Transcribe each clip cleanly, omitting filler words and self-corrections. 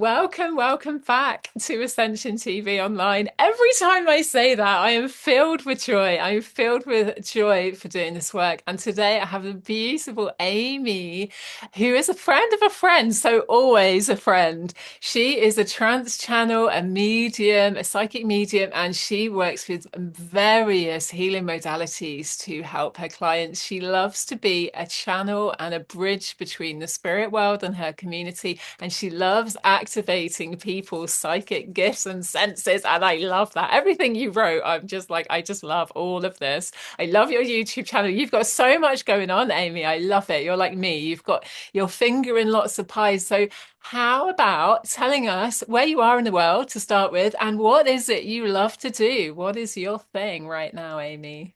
welcome back to Ascension TV Online. Every time I say that, I am filled with joy. I'm filled with joy for doing this work. And today I have the beautiful Aimee, who is a friend of a friend, so always a friend. She is a trance channel, a medium, a psychic medium, and she works with various healing modalities to help her clients. She loves to be a channel and a bridge between the spirit world and her community, and she loves activating people's psychic gifts and senses. And I love that. Everything you wrote, I'm just like, I just love all of this. I love your YouTube channel. You've got so much going on, Aimee. I love it. You're like me. You've got your finger in lots of pies. So how about telling us where you are in the world to start with, and what is it you love to do? What is your thing right now, Aimee?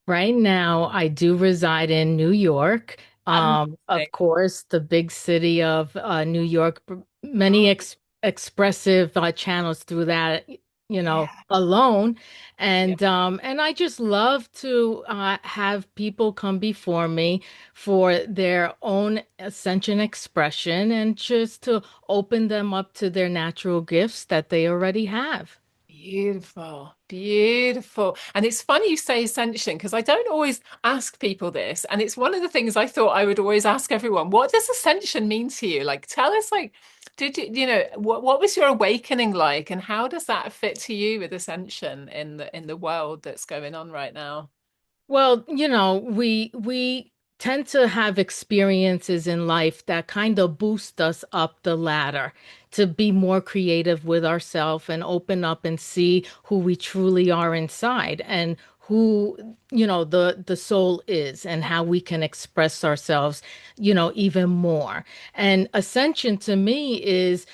Right now, I do reside in New York. Of Fantastic. course, the big city of New York, many Oh, expressive channels through that, yeah. alone. Yeah. And I just love to have people come before me for their own ascension expression and just to open them up to their natural gifts that they already have. Beautiful, beautiful. And it's funny you say ascension because I don't always ask people this. And it's one of the things I thought I would always ask everyone. What does ascension mean to you? Like, tell us, like, did you, what was your awakening like? And how does that fit to you with ascension in the world that's going on right now? Well, we tend to have experiences in life that kind of boost us up the ladder to be more creative with ourselves and open up and see who we truly are inside and who, the soul is and how we can express ourselves, even more. And ascension to me is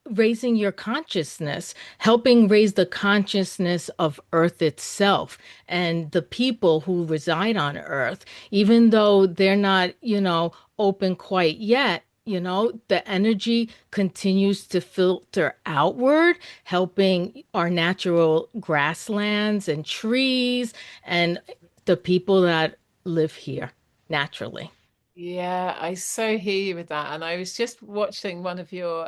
raising your consciousness, helping raise the consciousness of Earth itself and the people who reside on Earth, even though they're not, open quite yet. The energy continues to filter outward, helping our natural grasslands and trees and the people that live here naturally. Yeah, I so hear you with that. And I was just watching one of your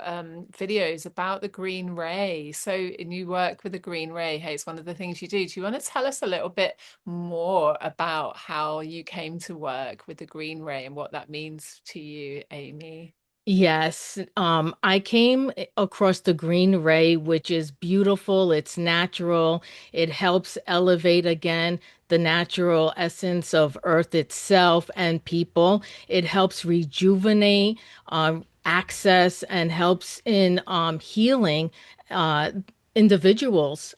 videos about the green ray. So, and you work with the green ray. Hey, it's one of the things you do. Do you want to tell us a little bit more about how you came to work with the green ray and what that means to you, Aimee? Yes, I came across the green ray, which is beautiful. It's natural. It helps elevate again the natural essence of Earth itself and people. It helps rejuvenate, access, and helps in healing uh, individuals.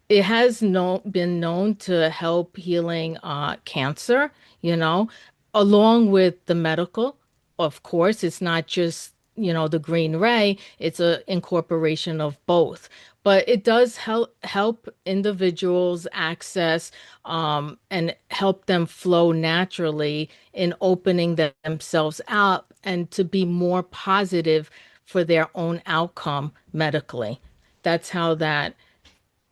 It has been known to help healing cancer, you know, along with the medical. Of course, it's not just, the green ray, it's a incorporation of both. But it does help individuals access and help them flow naturally in opening themselves up and to be more positive for their own outcome medically. That's how that.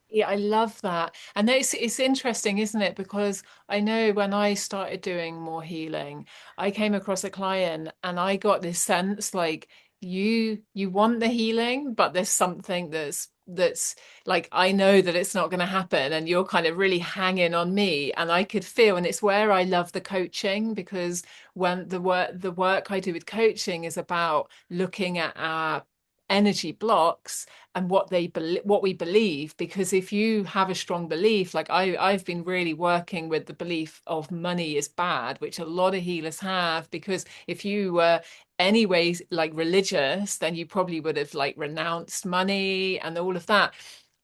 Yeah, I love that. And it's interesting, isn't it? Because I know when I started doing more healing, I came across a client and I got this sense like you want the healing, but there's something that's like I know that it's not going to happen and you're kind of really hanging on me. And I could feel, and it's where I love the coaching because when the work I do with coaching is about looking at our energy blocks and what we believe, because if you have a strong belief, like I've been really working with the belief of money is bad, which a lot of healers have, because if you were anyways like religious, then you probably would have like renounced money and all of that.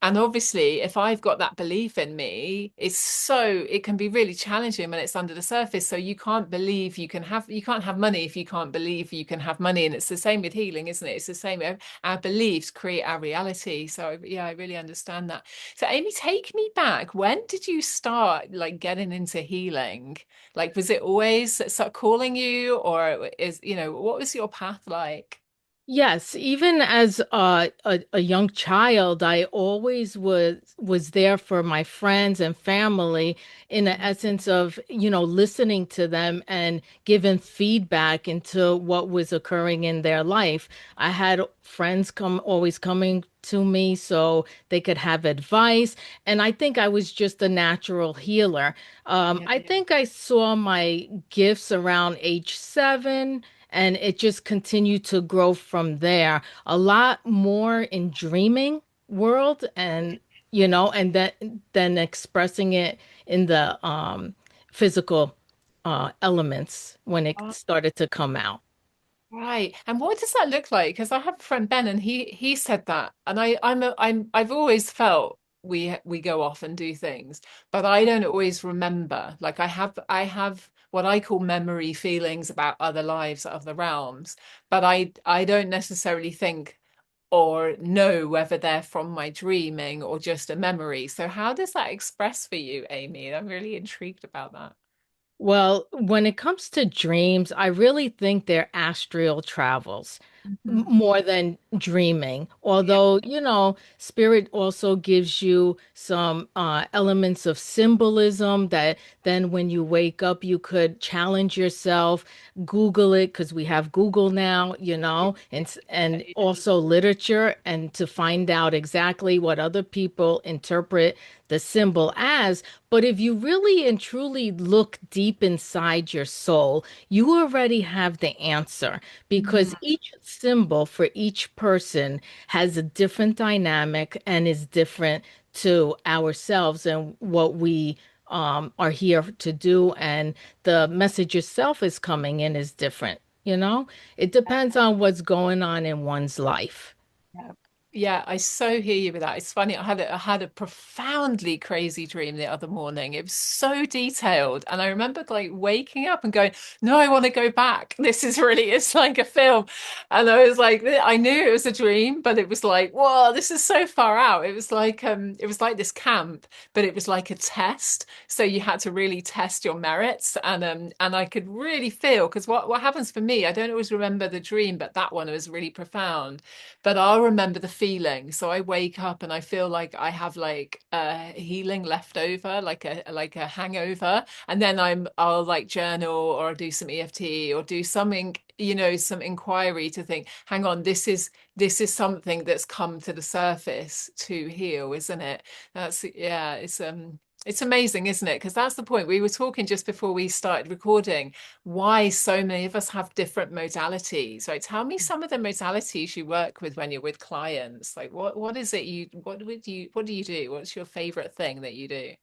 And obviously, if I've got that belief in me, it can be really challenging when it's under the surface. So you can't have money if you can't believe you can have money. And it's the same with healing, isn't it? It's the same. Our beliefs create our reality. So yeah, I really understand that. So Aimee, take me back. When did you start like getting into healing? Like, was it always start calling you, or what was your path like? Yes, even as a young child, I always was there for my friends and family in the essence of, listening to them and giving feedback into what was occurring in their life. I had friends always coming to me so they could have advice, and I think I was just a natural healer. Yeah. I think I saw my gifts around age 7 and it just continued to grow from there. A lot more in dreaming world and and then expressing it in the physical elements when it started to come out. Right. And what does that look like? Because I have a friend Ben, and he said that, and I've always felt we go off and do things, but I don't always remember. Like I have what I call memory feelings about other lives, other realms, but I don't necessarily think or know whether they're from my dreaming or just a memory. So how does that express for you, Amy? I'm really intrigued about that. Well, when it comes to dreams, I really think they're astral travels Mhm. more than dreaming. Yeah. Although, spirit also gives you some elements of symbolism that then when you wake up, you could challenge yourself, Google it, because we have Google now, and Yeah. also literature, and to find out exactly what other people interpret the symbol as. But if you really and truly look deep inside your soul, you already have the answer Mm. because each symbol for each person has a different dynamic and is different to ourselves and what we are here to do. And the message itself is coming in is different. It depends on what's going on in one's life. Yeah. Yeah, I so hear you with that. It's funny. I had a profoundly crazy dream the other morning. It was so detailed, and I remember like waking up and going, "No, I want to go back. This is really it's like a film." And I was like, I knew it was a dream, but it was like, "Whoa, this is so far out." It was like this camp, but it was like a test. So you had to really test your merits, and I could really feel because what happens for me, I don't always remember the dream, but that one was really profound, but I'll remember the feeling. So I wake up and I feel like I have like a healing left over, like a hangover. And then I'll like journal or I'll do some EFT or do something, some inquiry to think, hang on, this is something that's come to the surface to heal, isn't it? That's yeah, it's amazing, isn't it? Because that's the point. We were talking just before we started recording why so many of us have different modalities, right? Tell me some of the modalities you work with when you're with clients. Like what is it what do you do? What's your favorite thing that you do?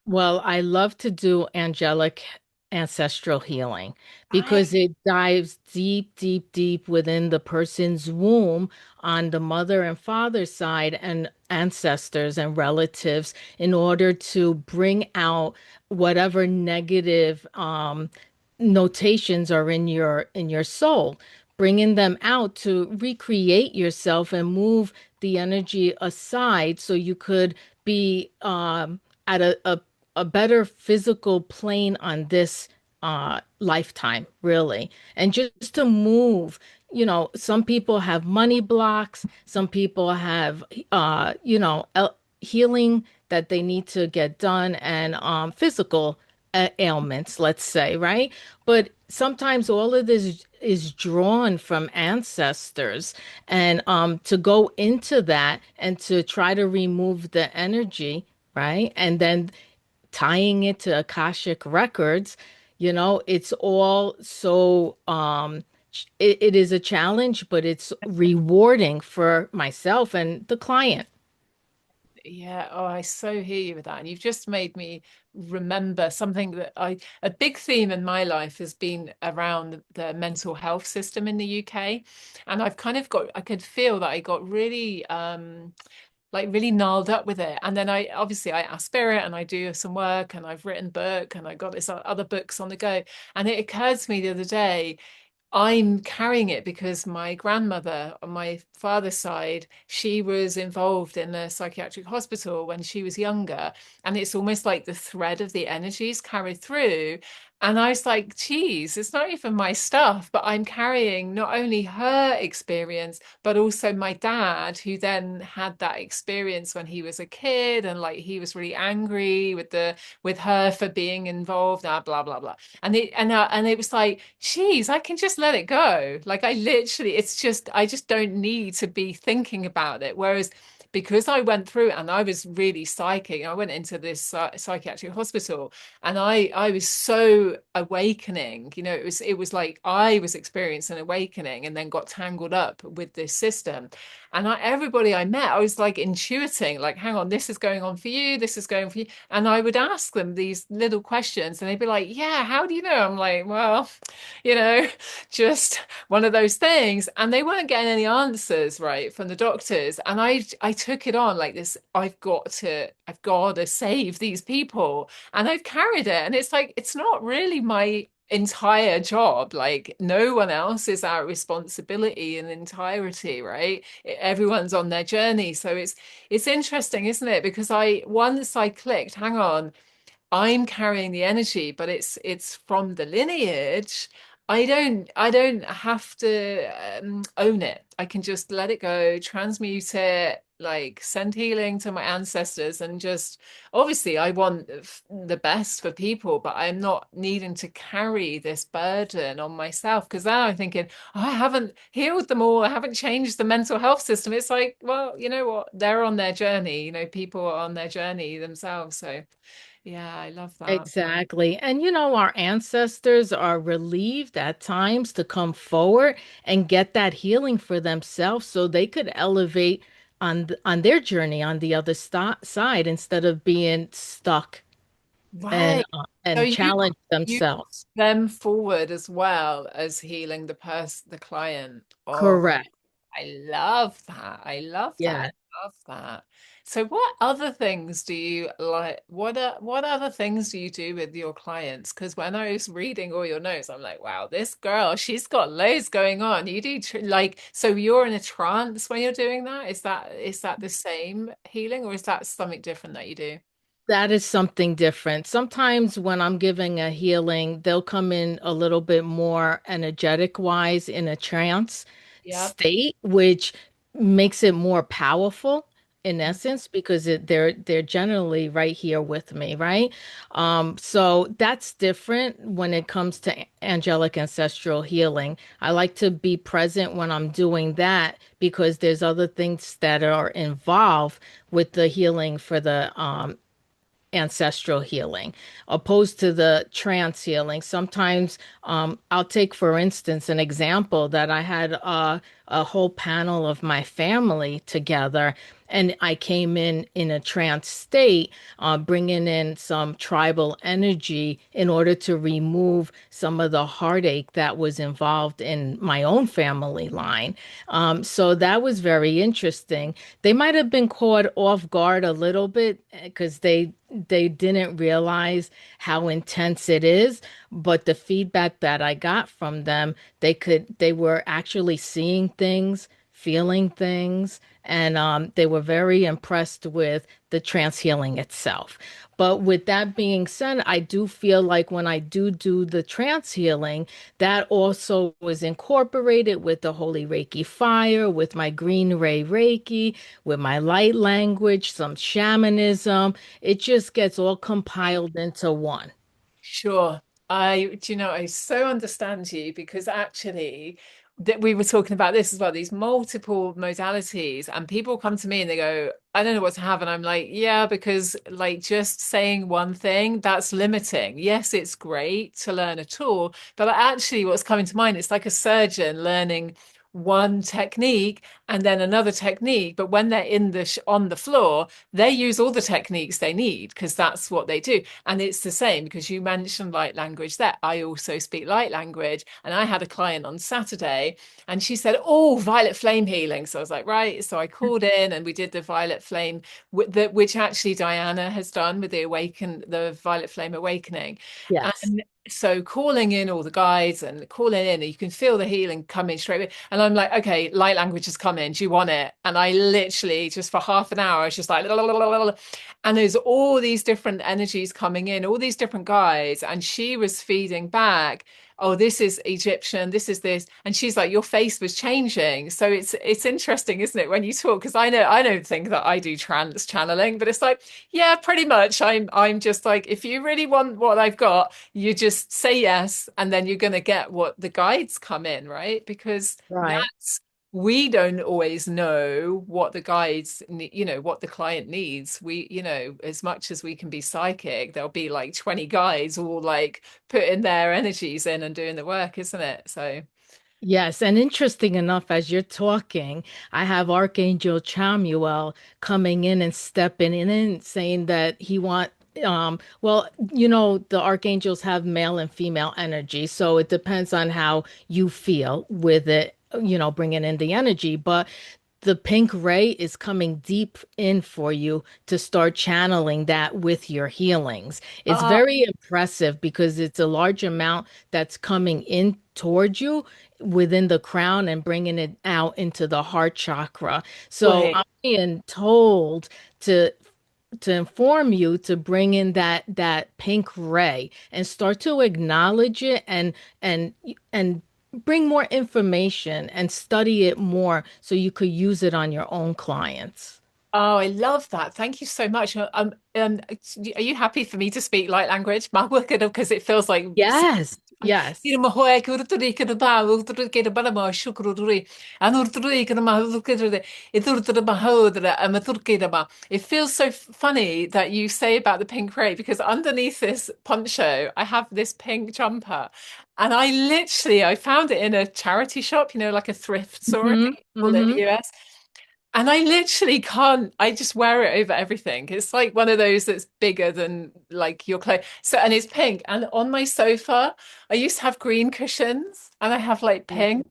Well, I love to do angelic ancestral healing I because it dives deep, deep, deep within the person's womb on the mother and father side and ancestors and relatives in order to bring out whatever negative notations are in your soul, bringing them out to recreate yourself and move the energy aside so you could be at a better physical plane on this lifetime, really. And just to move, some people have money blocks, some people have healing that they need to get done and physical ailments, let's say, right? But sometimes all of this is drawn from ancestors, and to go into that and to try to remove the energy, right? And then tying it to Akashic records, it's all so it is a challenge, but it's rewarding for myself and the client. Yeah, oh, I so hear you with that. And you've just made me remember something that a big theme in my life has been around the mental health system in the UK. And I could feel that I got really like really gnarled up with it. And then I asked Spirit and I do some work and I've written book and I got this other books on the go. And it occurred to me the other day, I'm carrying it because my grandmother on my father's side, she was involved in a psychiatric hospital when she was younger. And it's almost like the thread of the energies carried through. And I was like, geez, it's not even my stuff, but I'm carrying not only her experience, but also my dad, who then had that experience when he was a kid, and like he was really angry with her for being involved, blah blah blah. And it was like, geez, I can just let it go. Like I literally, it's just I just don't need to be thinking about it. Whereas because I went through and I was really psychic, I went into this psychiatric hospital, and I was so awakening. It was like I was experiencing an awakening and then got tangled up with this system. And everybody I met, I was like intuiting, like, hang on, this is going on for you, this is going for you. And I would ask them these little questions and they'd be like, yeah, how do you know? I'm like, well, you know, just one of those things. And they weren't getting any answers right from the doctors. And I took it on like this, I've got to save these people, and I've carried it. And it's like, it's not really my entire job. Like, no one else is our responsibility in entirety, right? Everyone's on their journey. So it's interesting, isn't it? Because once I clicked, hang on, I'm carrying the energy, but it's from the lineage. I don't have to own it. I can just let it go, transmute it, like send healing to my ancestors, and just obviously I want the best for people, but I'm not needing to carry this burden on myself, because now I'm thinking, oh, I haven't healed them all. I haven't changed the mental health system. It's like, well, you know what? They're on their journey. People are on their journey themselves. So yeah, I love that. Exactly. And our ancestors are relieved at times to come forward and get that healing for themselves so they could elevate on their journey on the other side instead of being stuck and Right. So and you challenge you themselves. them forward as well as healing the client. Oh, Correct. I love that. I love that. Yeah. I love that. So what other things do you like? What other things do you do with your clients? Because when I was reading all your notes, I'm like, wow, this girl, she's got loads going on. You do like, so you're in a trance when you're doing that? Is that the same healing, or is that something different that you do? That is something different. Sometimes when I'm giving a healing, they'll come in a little bit more energetic wise in a trance Yep. state, which makes it more powerful in essence because they're generally right here with me, right? So that's different when it comes to angelic ancestral healing. I like to be present when I'm doing that because there's other things that are involved with the healing for the ancestral healing, opposed to the trance healing. Sometimes I'll take, for instance, an example that I had a whole panel of my family together, and I came in a trance state, bringing in some tribal energy in order to remove some of the heartache that was involved in my own family line. So that was very interesting. They might have been caught off guard a little bit because they didn't realize how intense it is, but the feedback that I got from them, they were actually seeing things, feeling things, and they were very impressed with the trance healing itself. But with that being said, I do feel like when I do the trance healing, that also was incorporated with the Holy Reiki fire, with my Green Ray Reiki, with my light language, some shamanism. It just gets all compiled into one. Sure. I so understand you, because actually that we were talking about this as well, these multiple modalities, and people come to me and they go, I don't know what to have. And I'm like, yeah, because like just saying one thing, that's limiting. Yes, it's great to learn a tool, but actually what's coming to mind, it's like a surgeon learning one technique and then another technique, but when they're on the floor, they use all the techniques they need because that's what they do. And it's the same, because you mentioned light language there. I also speak light language. And I had a client on Saturday and she said, oh, violet flame healing. So I was like, right. So I called in and we did the violet flame, which actually Diana has done with the violet flame awakening. Yes. And so calling in all the guides and calling in, you can feel the healing coming straight away. And I'm like, okay, light language has come coming. Do you want it? And I literally just for half an hour, I was just like, and there's all these different energies coming in, all these different guides. And she was feeding back, oh, this is Egyptian, this is this. And she's like, your face was changing. So it's interesting, isn't it, when you talk? Because I don't think that I do trance channeling, but it's like, yeah, pretty much. I'm just like, if you really want what I've got, you just say yes, and then you're gonna get what the guides come in, right? Because Right. that's we don't always know what the guides what the client needs. As much as we can be psychic, there'll be like 20 guides all like putting their energies in and doing the work, isn't it? So Yes, and interesting enough, as you're talking, I have Archangel Chamuel coming in and stepping in and saying that he want well, the archangels have male and female energy, so it depends on how you feel with it, bringing in the energy. But the pink ray is coming deep in for you to start channeling that with your healings. It's uh very impressive because it's a large amount that's coming in towards you within the crown and bringing it out into the heart chakra. So wait. I'm being told to inform you to bring in that pink ray and start to acknowledge it and and bring more information and study it more so you could use it on your own clients. Oh, I love that. Thank you so much. Are you happy for me to speak light language? Because it feels like Yes, yes. Ina mahoe ke uruturi ke ba uruturi ke ba ma shukruri an uruturi ke ma uruturi it uruturi ma hodra am uruturi ba. It feels so funny that you say about the pink ray because underneath this poncho I have this pink jumper and I found it in a charity shop, like a thrift store I Hmm. think all in Hmm. the US. And I literally can't, I just wear it over everything. It's like one of those that's bigger than like your clothes. So, and it's pink. And on my sofa, I used to have green cushions and I have like pink.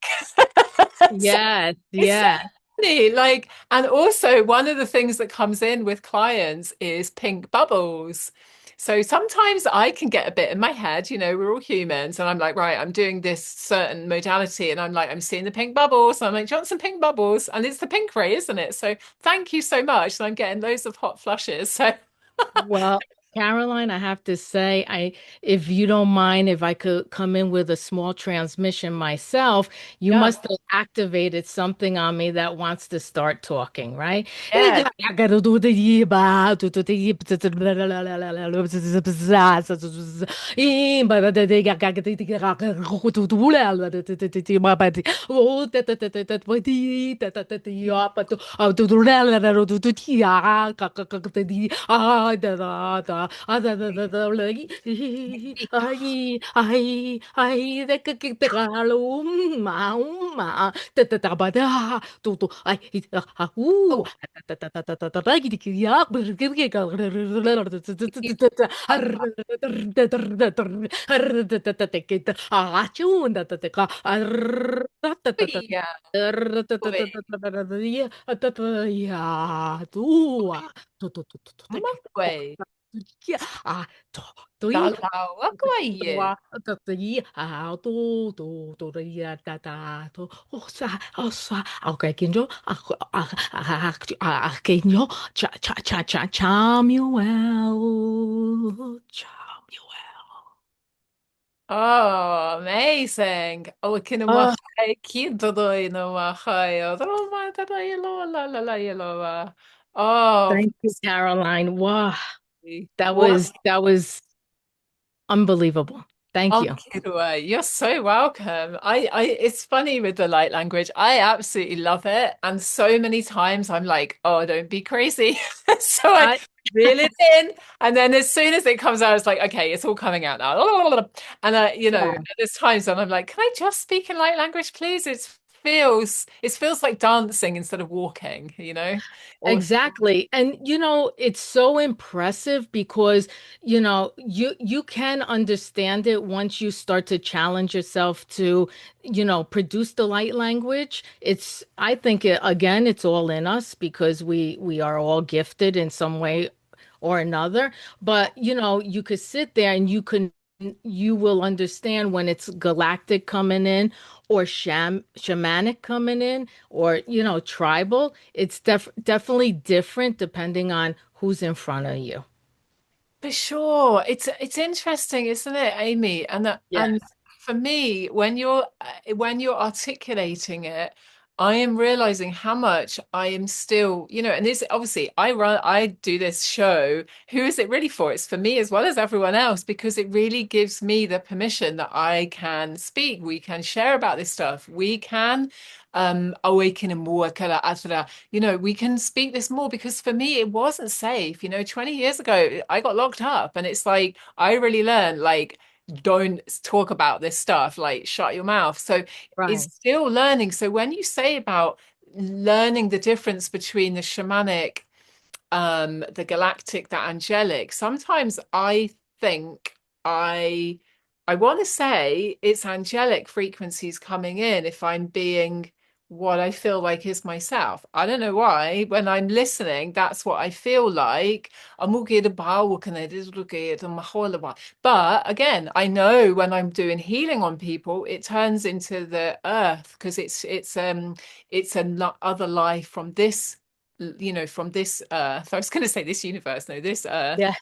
So Yes, it's so yes. funny. Like, and also one of the things that comes in with clients is pink bubbles. So sometimes I can get a bit in my head, we're all humans, and I'm like, right, I'm doing this certain modality, and I'm like, I'm seeing the pink bubbles. And I'm like, do you want some pink bubbles? And it's the pink ray, isn't it? So thank you so much. And I'm getting loads of hot flushes. So Well, Caroline, I have to say, if you don't mind, if I could come in with a small transmission myself, you yeah, must have activated something on me that wants to start talking, right? yeah. Oh, yeah. Wait, wait. Dalawa ko Wa ye. ta ta yi a tu tu tu ri ya ta ta tu o sa okay kinjo kinjo cha Oh, amazing. Oh, Oh, kinamachai, kidodoi no machai. Oh, ma da da yelo la la la yelo. Oh, thank you, Caroline. Wow, what? that was unbelievable. Thank Oh, you. Kirua, you're so welcome. It's funny with the light language. I absolutely love it. And so many times I'm like, oh, don't be crazy. So I I reel it in. And then as soon as it comes out, it's like, okay, it's all coming out now. And yeah. there's times when I'm like, can I just speak in light language, please? It feels like dancing instead of walking. Or Exactly. And it's so impressive because, you can understand it once you start to challenge yourself to, produce the light language. I think again, it's all in us because we are all gifted in some way or another. But, you could sit there and you can You will understand when it's galactic coming in or shamanic coming in or, tribal. It's definitely different depending on who's in front of you. For sure. It's interesting, isn't it, Amy? And Yes. for me, when you're articulating it, I am realizing how much I am still, and this obviously I do this show. Who is it really for? It's for me as well as everyone else, because it really gives me the permission that I can speak. We can share about this stuff. We can awaken and work we can speak this more because for me it wasn't safe. 20 years ago I got locked up and it's like I really learned like don't talk about this stuff, like shut your mouth. So it's Right. still learning. So when you say about learning the difference between the shamanic, the galactic, the angelic, sometimes I think I I want to say it's angelic frequencies coming in if I'm being what I feel like is myself. I don't know why. When I'm listening, that's what I feel like. But again, I know when I'm doing healing on people, it turns into the earth because it's another life from this, from this earth. I was going to say this universe, no, this earth. Yeah.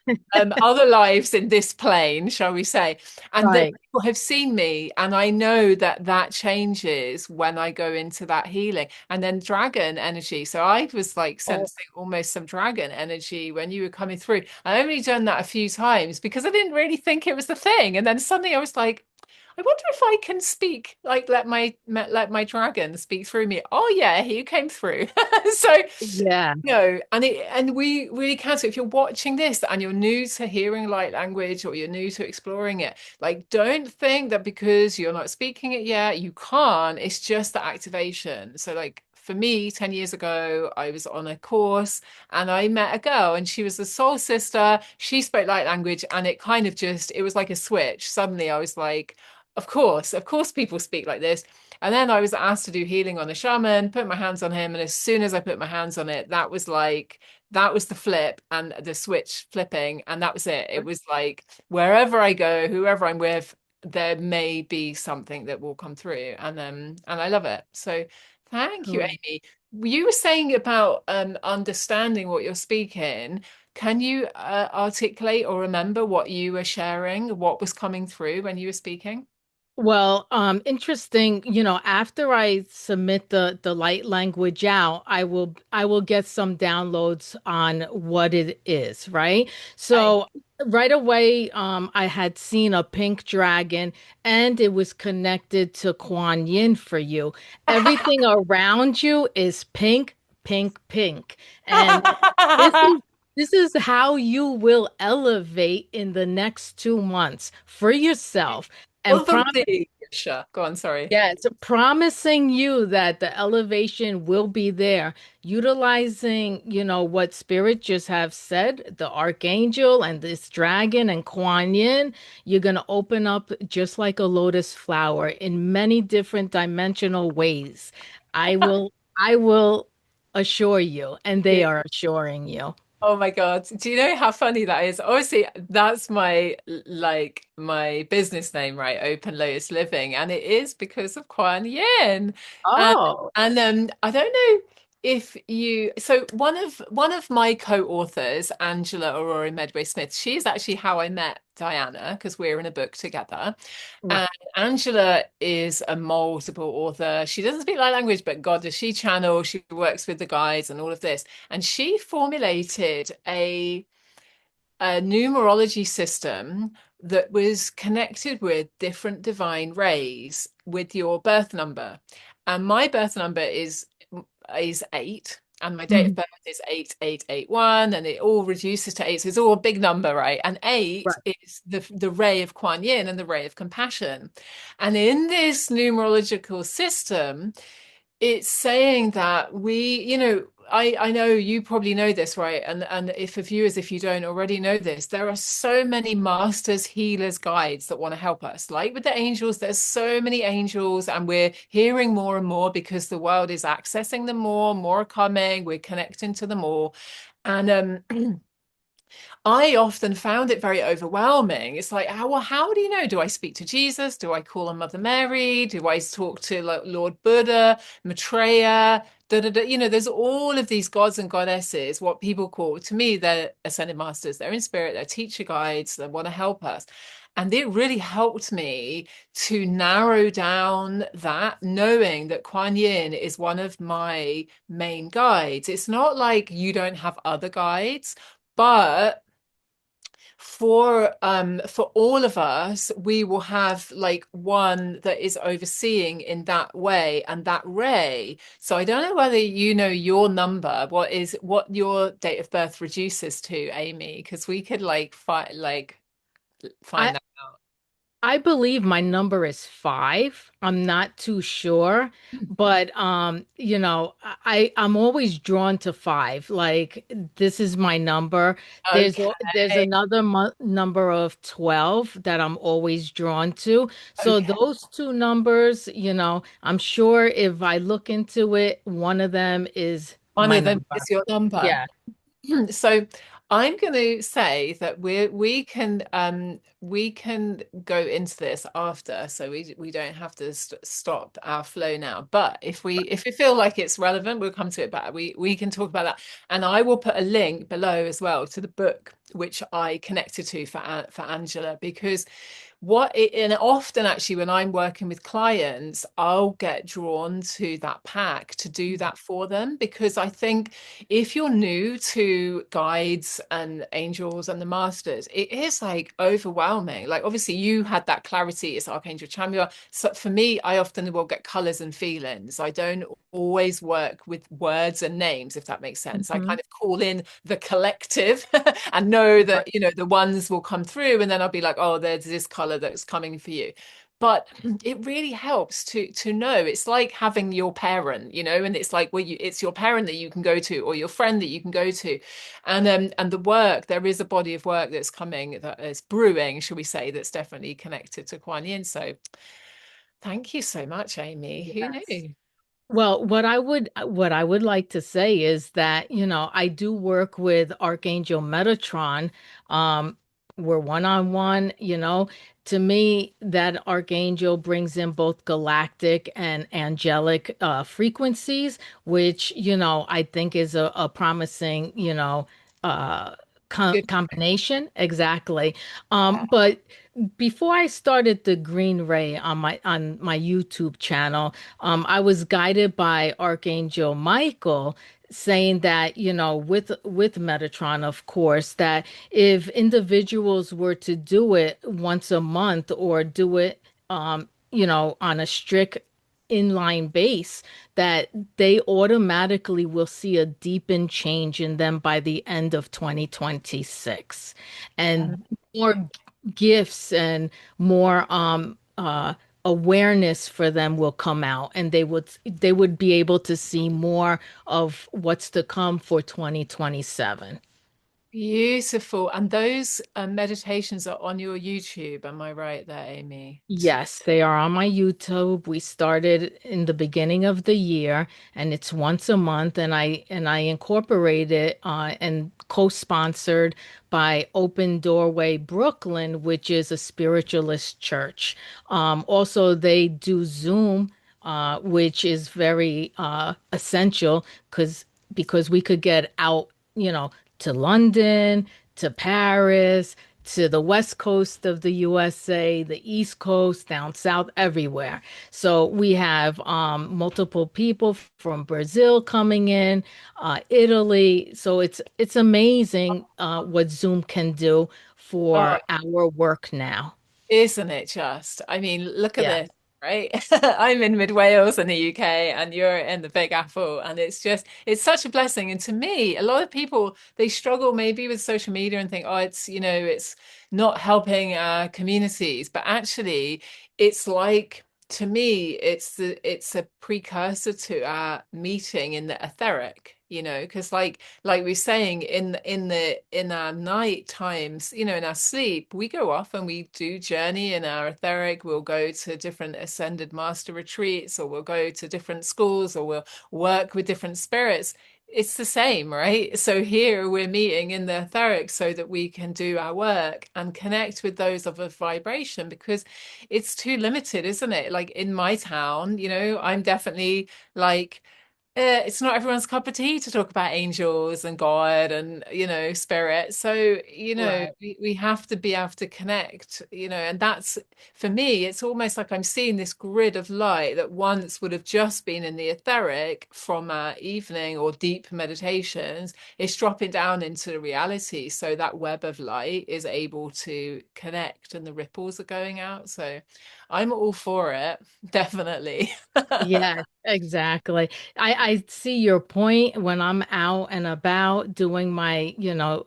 Other lives in this plane, shall we say, and that Right. people have seen me, and I know that that changes when I go into that healing. And then dragon energy. So I was like Oh, sensing almost some dragon energy when you were coming through. I only done that a few times because I didn't really think it was the thing, and then suddenly I was like, I wonder if I can speak, like let my dragon speak through me. Oh yeah, he came through. So yeah. and we really can. So if you're watching this and you're new to hearing light language or you're new to exploring it, like don't think that because you're not speaking it yet, you can't. It's just the activation. So like for me, 10 years ago, I was on a course and I met a girl and she was a soul sister. She spoke light language and it kind of just, it was like a switch. Suddenly I was like, of course people speak like this. And then I was asked to do healing on a shaman, put my hands on him. And as soon as I put my hands on it, that was the flip and the switch flipping. And that was it. It was like wherever I go, whoever I'm with, there may be something that will come through. And I love it. So thank you, Cool. Amy. You were saying about understanding what you're speaking. Can you articulate or remember what you were sharing, what was coming through when you were speaking? Well, interesting, after I submit the light language out, I will get some downloads on what it is, right? So right away, I had seen a pink dragon and it was connected to Kuan Yin for you. Everything around you is pink, pink, pink. And this is this is how you will elevate in the next 2 months for yourself. And Sure. Go on, sorry. yeah, it's promising you that the elevation will be there, utilizing, what spirit just have said, the archangel and this dragon and Kuan Yin. You're going to open up just like a lotus flower in many different dimensional ways. I will assure you, and they are assuring you. Oh my God. Do you know how funny that is? Obviously, that's my business name, right? Open Lotus Living. And it is because of Kuan Yin. And Oh, and I don't know if you so one of my co-authors, Angela Aurora Medway Smith, she's actually how I met Diana, because we're in a book together. right. And Angela is a multiple author. She doesn't speak light language, but God, does she channel? She works with the guides and all of this. And she formulated a numerology system that was connected with different divine rays with your birth number. And my birth number is 8. And my date of Mhm. birth is 8881, and it all reduces to 8. So it's all a big number, right? And 8 Right. is the ray of Kuan Yin and the ray of compassion. And in this numerological system, it's saying that I know you probably know this, right? And if for viewers, if you don't already know this, there are so many masters, healers, guides that want to help us. Like with the angels, there's so many angels, and we're hearing more and more because the world is accessing them more are coming, we're connecting to them all. And I often found it very overwhelming. It's like, how do you know? Do I speak to Jesus? Do I call on Mother Mary? Do I talk to like Lord Buddha, Maitreya? Da, da, da. There's all of these gods and goddesses, what people call, to me, they're ascended masters. They're in spirit, they're teacher guides, they want to help us. And it really helped me to narrow down that, knowing that Kuan Yin is one of my main guides. It's not like you don't have other guides, but for all of us, we will have like one that is overseeing in that way and that ray. So I don't know whether you know your number, what your date of birth reduces to, Amy, because we could I find that out. I believe my number is 5. I'm not too sure, but I'm always drawn to 5. Like this is my number. Okay. There's another number of 12 that I'm always drawn to. So Okay. those two numbers, I'm sure if I look into it, one of them is One my of them number. is your number. Yeah. So I'm going to say that we can go into this after, so we don't have to stop our flow now. But if we feel like it's relevant, we'll come to it back. We can talk about that, and I will put a link below as well to the book which I connected to for Angela, because and often actually when I'm working with clients, I'll get drawn to that pack to do that for them, because I think if you're new to guides and angels and the masters, it is like overwhelming. Like obviously you had that clarity, it's Archangel Chamuel. So for me, I often will get colors and feelings. I don't always work with words and names, if that makes sense. I Mhm. kind of call in the collective and know that, the ones will come through, and then I'll be like, oh, there's this color that's coming for you. But it really helps to know. It's like having your parent, and it's like, it's your parent that you can go to, or your friend that you can go to. And the work, there is a body of work that's coming, that is brewing, shall we say, that's definitely connected to Kuan Yin. So thank you so much, Amy. Who Yes. knew? Well, what I would like to say is that, I do work with Archangel Metatron. Um, we're one-on-one, To me, that archangel brings in both galactic and angelic frequencies, which, I think is a promising, uh Good. combination. Exactly. But before I started the Green Ray on my YouTube channel, I was guided by Archangel Michael saying that, with Metatron, of course, that if individuals were to do it once a month or do it, on a strict inline base, that they automatically will see a deepened change in them by the end of 2026. And more gifts and more awareness for them will come out, and they would be able to see more of what's to come for 2027. Beautiful. And those meditations are on your YouTube. Am I right there, Amy? Yes, they are on my YouTube. We started in the beginning of the year, and it's once a month, and I incorporate it and co-sponsored by Open Doorway Brooklyn, which is a spiritualist church. Also, they do Zoom, which is very essential because we could get out, to London, to Paris, to the west coast of the USA, the east coast, down south, everywhere. So we have multiple people from Brazil coming in, Italy. So it's amazing what Zoom can do Oh, for our work now. isn't it just? I mean, look at Yeah. this, right? I'm in mid Wales in the UK and you're in the Big Apple. And it's such a blessing. And to me, a lot of people, they struggle maybe with social media and think, oh, it's not helping our communities. But actually, it's like, to me, it's a precursor to our meeting in the etheric, because like we're saying in our night times, in our sleep, we go off and we do journey in our etheric. We'll go to different ascended master retreats, or we'll go to different schools, or we'll work with different spirits. it's the same, right? So here we're meeting in the etheric so that we can do our work and connect with those of a vibration because it's too limited, isn't it? Like in my town, I'm definitely like it's not everyone's cup of tea to talk about angels and God and spirit. So Right. we have to be able to connect, and that's for me. It's almost like I'm seeing this grid of light that once would have just been in the etheric from our evening or deep meditations. It's dropping down into the reality, so that web of light is able to connect, and the ripples are going out. So I'm all for it, definitely. Yeah, exactly. I see your point when I'm out and about doing my,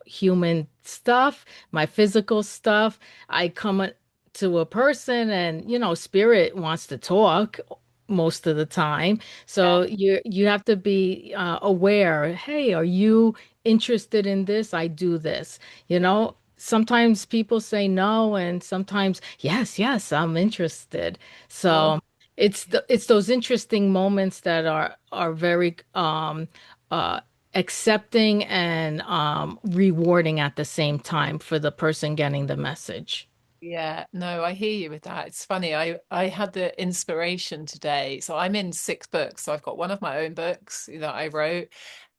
human stuff, my physical stuff. I come to a person and, spirit wants to talk most of the time. Yeah. So you have to be aware. Hey, are you interested in this? I do this. Sometimes people say no, and sometimes yes, yes, I'm interested. Oh. So it's those interesting moments that are very uh accepting and rewarding at the same time for the person getting the message. Yeah, no, I hear you with that. It's funny. I had the inspiration today. So I'm in 6 books. So I've got one of my own books that I wrote,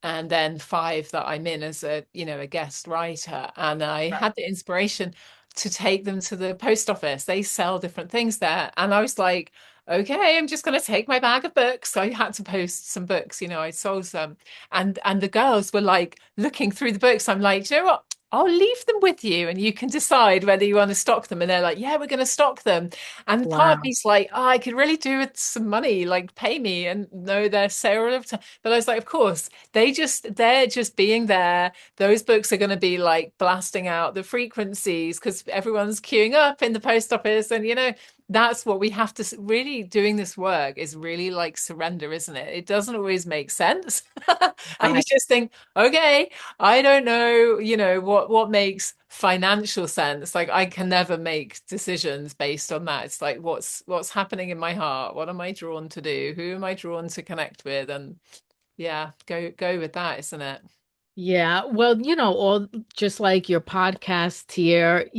and then 5 that I'm in as a guest writer. And I Right. had the inspiration to take them to the post office. They sell different things there. And I was like, okay, I'm just going to take my bag of books. So I had to post some books, I sold some. And the girls were like looking through the books. I'm like, do you know what? I'll leave them with you and you can decide whether you want to stock them. And they're like, yeah, we're going to stock them. And part of Wow. me's like, oh, I could really do with some money, like pay me and know their sale of time. But I was like, of course, they're just being there. Those books are going to be like blasting out the frequencies because everyone's queuing up in the post office. And, that's what we have to really doing this work is really like surrender, isn't it? It doesn't always make sense. And you Right. just think, okay, I don't know, what makes financial sense. Like I can never make decisions based on that. It's like what's happening in my heart? What am I drawn to do? Who am I drawn to connect with? And yeah, go with that, isn't it? Yeah, well, all just like your podcast here,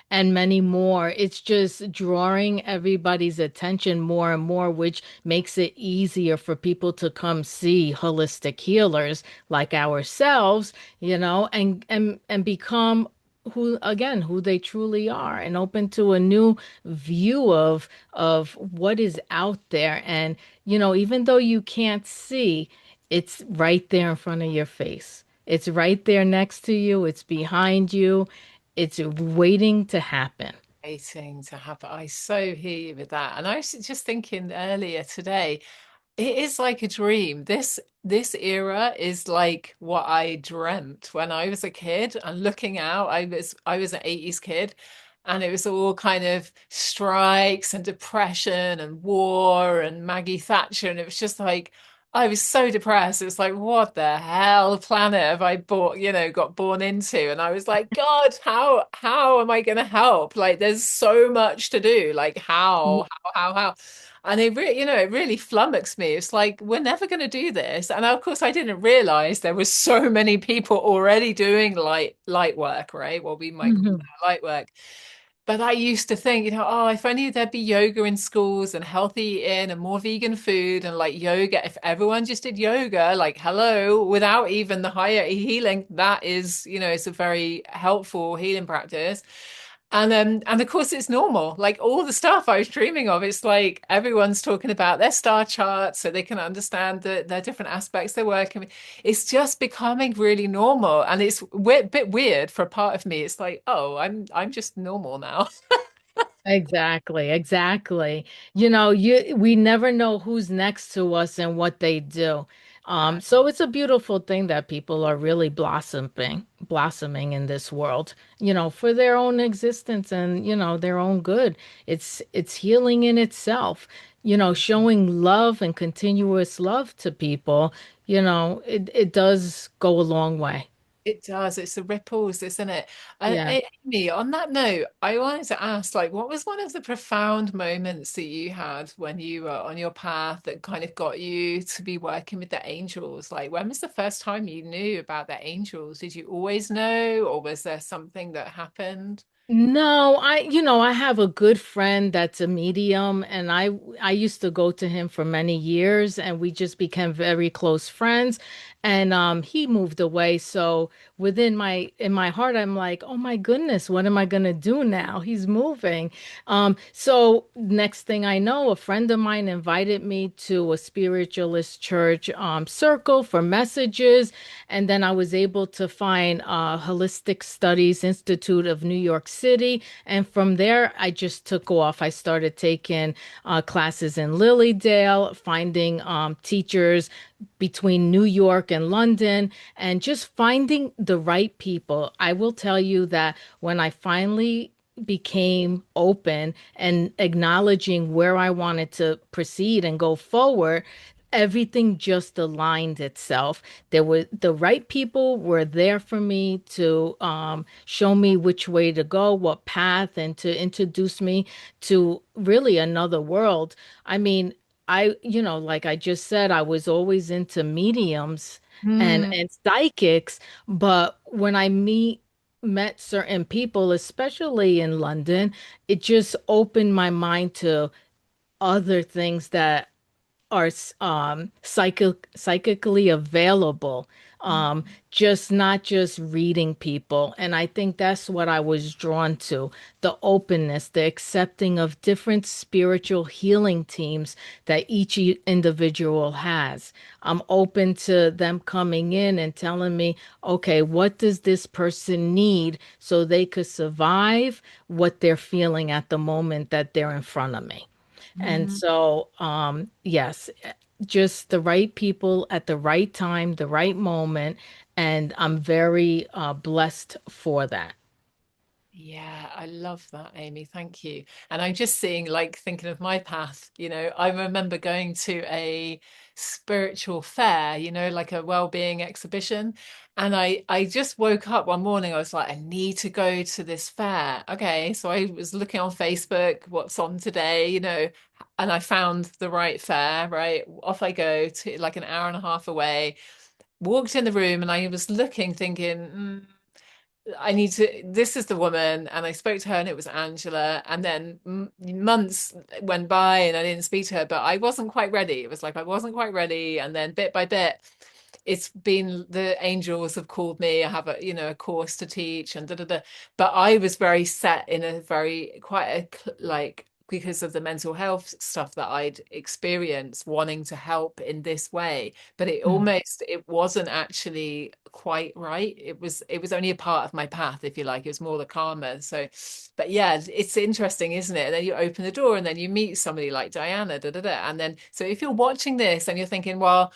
and many more. It's just drawing everybody's attention more and more, which makes it easier for people to come see holistic healers like ourselves, and become who they truly are and open to a new view of what is out there. And, even though you can't see, it's right there in front of your face. It's right there next to you. It's behind you. It's waiting to happen. Waiting to happen. I so hear you with that. And I was just thinking earlier today, it is like a dream. This era is like what I dreamt when I was a kid and looking out. I was an 80s kid and it was all kind of strikes and depression and war and Maggie Thatcher. And it was just like I was so depressed. It was like, what the hell planet have I got born into? And I was like, God, how am I gonna help? Like there's so much to do. Like how? And it really flummoxed me. It's like, we're never going to do this. And of course, I didn't realize there was so many people already doing light work, right? What we might call Mhm. now light work. But I used to think, oh, if only there'd be yoga in schools and healthy eating and more vegan food and like yoga. If everyone just did yoga, like hello, without even the higher healing, that is, it's a very helpful healing practice. And of course it's normal. Like all the stuff I was dreaming of, it's like everyone's talking about their star charts so they can understand their different aspects they're working with. It's just becoming really normal. And it's a bit weird for a part of me. It's like, oh, I'm just normal now. Exactly, exactly. We never know who's next to us and what they do. So it's a beautiful thing that people are really blossoming in this world, for their own existence and, their own good. It's healing in itself, showing love and continuous love to people, it does go a long way. It does. It's the ripples, isn't it? Yeah. Amy, on that note, I wanted to ask, like, what was one of the profound moments that you had when you were on your path that kind of got you to be working with the angels? Like, when was the first time you knew about the angels? Did you always know, or was there something that happened? No, I have a good friend that's a medium, and I used to go to him for many years, and we just became very close friends. And he moved away, so in my heart, I'm like, oh my goodness, what am I gonna do now? He's moving. So next thing I know, a friend of mine invited me to a spiritualist church circle for messages. And then I was able to find Holistic Studies Institute of New York City. And from there, I just took off. I started taking classes in Lilydale, finding teachers between New York and London, and just finding the right people. I will tell you that when I finally became open and acknowledging where I wanted to proceed and go forward, everything just aligned itself. There were the right people were there for me to show me which way to go, what path, and to introduce me to really another world. I mean, like I just said, I was always into mediums Hmm. and psychics, but when met certain people, especially in London, it just opened my mind to other things that are psychically available, just not just reading people. And I think that's what I was drawn to, the openness, the accepting of different spiritual healing teams that each individual has. I'm open to them coming in and telling me, okay, what does this person need so they could survive what they're feeling at the moment that they're in front of me. And Hmm. so, yes, just the right people at the right time, the right moment. And I'm very blessed for that. Yeah, I love that, Amy. Thank you. And I'm just seeing, like, thinking of my path. I remember going to a spiritual fair, like a well-being exhibition. And I just woke up one morning. I was like, I need to go to this fair. Okay. So I was looking on Facebook, what's on today, and I found the right fair, right? Off I go to like an hour and a half away, walked in the room and I was looking, thinking, I need to, this is the woman. And I spoke to her and it was Angela. And then months went by and I didn't speak to her, but I wasn't quite ready. It was like I wasn't quite ready. And then bit by bit, it's been the angels have called me. I have a course to teach and da da da. But I was very set in a very quite like because of the mental health stuff that I'd experienced, wanting to help in this way. But it wasn't actually quite right. It was only a part of my path, if you like. It was more the karma. So, but yeah, it's interesting, isn't it? And then you open the door and then you meet somebody like Diana, da da da. And then so if you're watching this and you're thinking, well,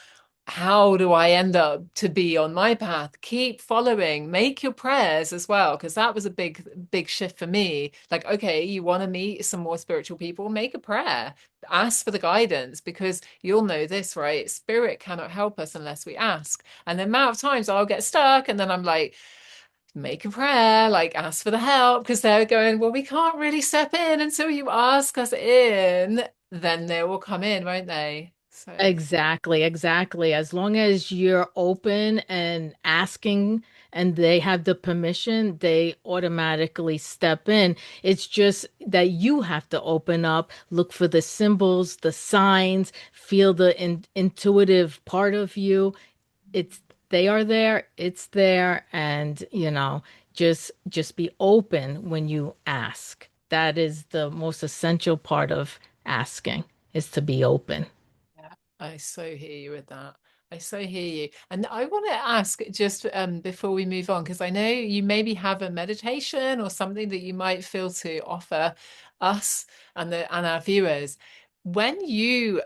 how do I end up to be on my path? Keep following, make your prayers as well, because that was a big, big shift for me. Like, okay, you want to meet some more spiritual people, make a prayer, ask for the guidance, because you'll know this, right? Spirit cannot help us unless we ask. And the amount of times I'll get stuck, and then I'm like, make a prayer, like ask for the help, because they're going, well, we can't really step in until you ask us in. Then they will come in, won't they? So. Exactly, exactly. As long as you're open and asking and they have the permission, they automatically step in. It's just that you have to open up, look for the symbols, the signs, feel the intuitive part of you. It's they are there, it's there, and just be open when you ask. That is the most essential part of asking, is to be open. Yeah, I so hear you with that. I so hear you. And I want to ask just before we move on, because I know you maybe have a meditation or something that you might feel to offer us and our viewers. When you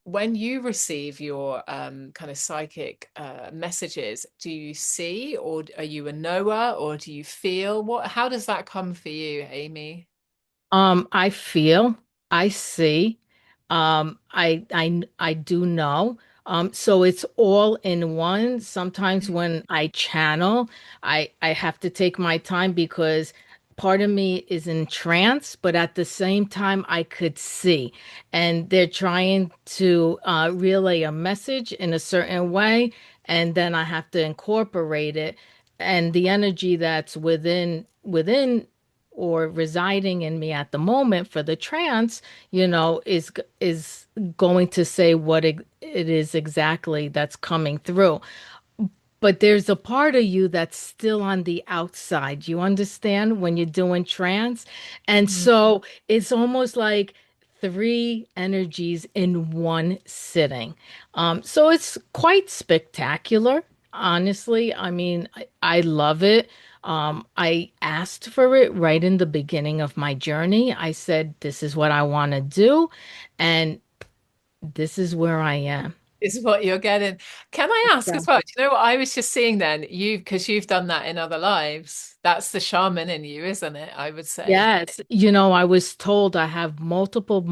when you receive your kind of psychic messages, do you see or are you a knower or do you feel? How does that come for you, Amy? I feel, I see, I do know. So it's all in one. Sometimes when I channel, I have to take my time because part of me is in trance, but at the same time I could see. And they're trying to relay a message in a certain way, and then I have to incorporate it. And the energy that's within or residing in me at the moment for the trance, is going to say what it is exactly that's coming through. But there's a part of you that's still on the outside. You understand when you're doing trance? And Mhm. so it's almost like three energies in one sitting. So it's quite spectacular, honestly. I mean, I love it. I asked for it right in the beginning of my journey. I said, this is what I want to do. And this is where I am. Is what you're getting. Can I ask as well? Do you know what I was just seeing then? Because you've done that in other lives. That's the shaman in you, isn't it? I would say. Yes, I was told I have multiple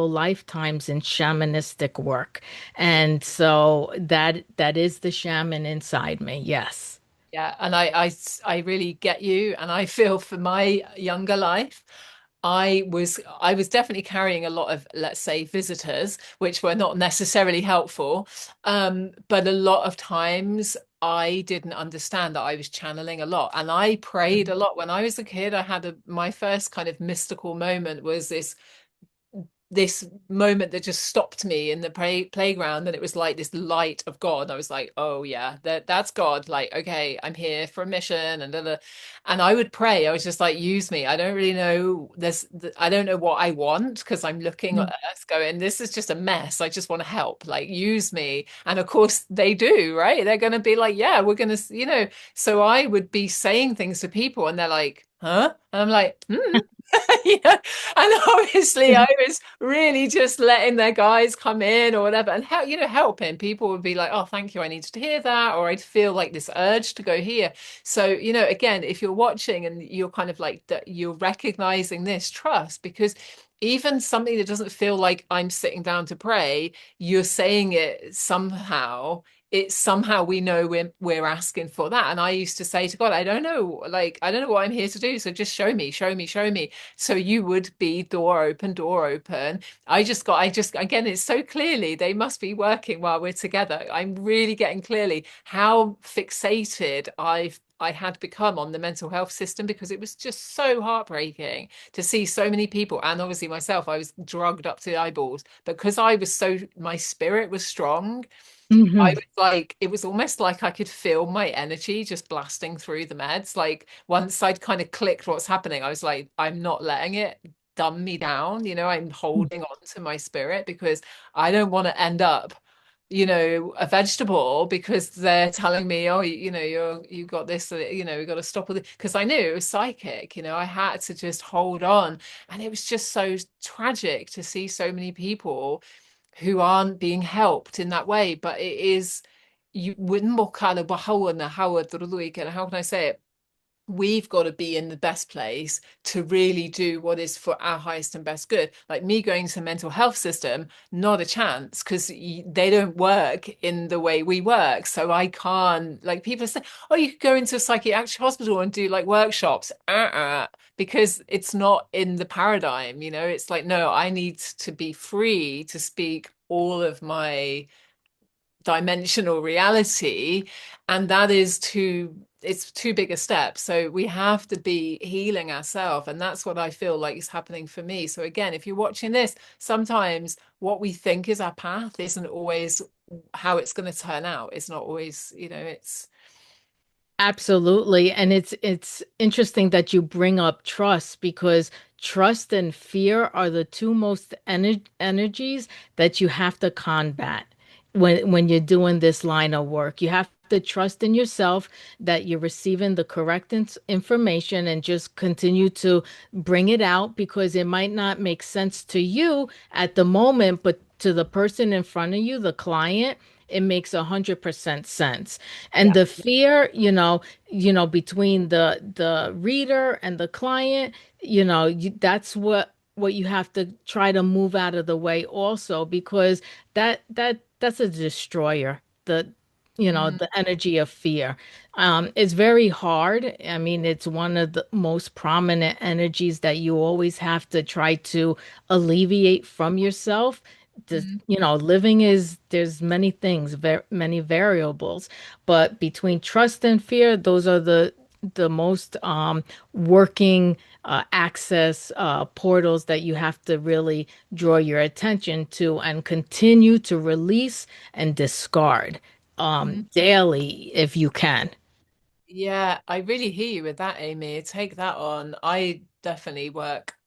lifetimes in shamanistic work. And so that is the shaman inside me. Yes. Yeah, and I really get you, and I feel for my younger life, I was definitely carrying a lot of, let's say, visitors, which were not necessarily helpful. But a lot of times I didn't understand that I was channeling a lot, and I prayed a lot. When I was a kid, I had my first kind of mystical moment was this moment that just stopped me in the playground, and it was like this light of God. I was like, oh yeah, that's God. Like, okay, I'm here for a mission, and I would pray. I was just like, use me. I don't really know this. I don't know what I want because I'm looking at Mhm. Earth going, this is just a mess. I just want to help. Like, use me. And of course they do, right? They're going to be like, yeah, we're going to. So I would be saying things to people, and they're like, huh? And I'm like, hmm. Yeah. And obviously I was really just letting their guys come in or whatever and helping. People would be like, oh, thank you, I needed to hear that, or I'd feel like this urge to go here. So, again, if you're watching and you're kind of like that, you're recognizing this, trust, because even something that doesn't feel like I'm sitting down to pray, you're saying it somehow. It's somehow we know we're asking for that. And I used to say to God, I don't know, like I don't know what I'm here to do. So just show me, show me, show me. So you would be door open, door open. Again, it's so clearly they must be working while we're together. I'm really getting clearly how fixated I had become on the mental health system, because it was just so heartbreaking to see so many people, and obviously myself, I was drugged up to the eyeballs because my spirit was strong. I Mhm. was like, it was almost like I could feel my energy just blasting through the meds. Like once I'd kind of clicked what's happening, I was like, I'm not letting it dumb me down. I'm holding on to my spirit because I don't want to end up, a vegetable because they're telling me, oh, you got this, we got to stop with it. Because I knew it was psychic, I had to just hold on. And it was just so tragic to see so many people who aren't being helped in that way. But it is, you wouldn't look at how can I say it? We've got to be in the best place to really do what is for our highest and best good. Like me going to the mental health system, not a chance, because they don't work in the way we work. So I can't, like people say, oh, you could go into a psychiatric hospital and do like workshops. Because it's not in the paradigm, it's like, no, I need to be free to speak all of my dimensional reality, and that is it's too big a step. So we have to be healing ourselves, and that's what I feel like is happening for me. So again, if you're watching this, sometimes what we think is our path isn't always how it's going to turn out. It's not always, it's Absolutely. And it's interesting that you bring up trust because trust and fear are the two most energies that you have to combat when you're doing this line of work. You have to trust in yourself that you're receiving the correct information and just continue to bring it out because it might not make sense to you at the moment, but to the person in front of you, the client, it makes 100% sense. And yeah. the fear, between the reader and the client, that's what you have to try to move out of the way also because that that's a destroyer. Mm, The energy of fear. It's very hard. I mean, it's one of the most prominent energies that you always have to try to alleviate from yourself. mm, Living there's many things, many variables, but between trust and fear, those are the most working access portals that you have to really draw your attention to and continue to release and discard mm. daily if you can. Yeah, I really hear you with that, Amy. Take that on. I definitely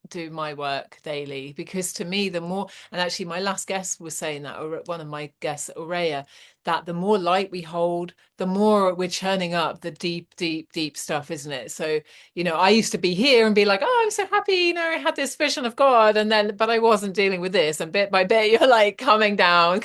do my work daily because to me, the more, and actually, my last guest was saying that, or one of my guests, Aurea, that the more light we hold, the more we're churning up the deep, deep, deep stuff, isn't it? So, I used to be here and be like, oh, I'm so happy, I had this vision of God, and then, but I wasn't dealing with this. And bit by bit, you're like coming down,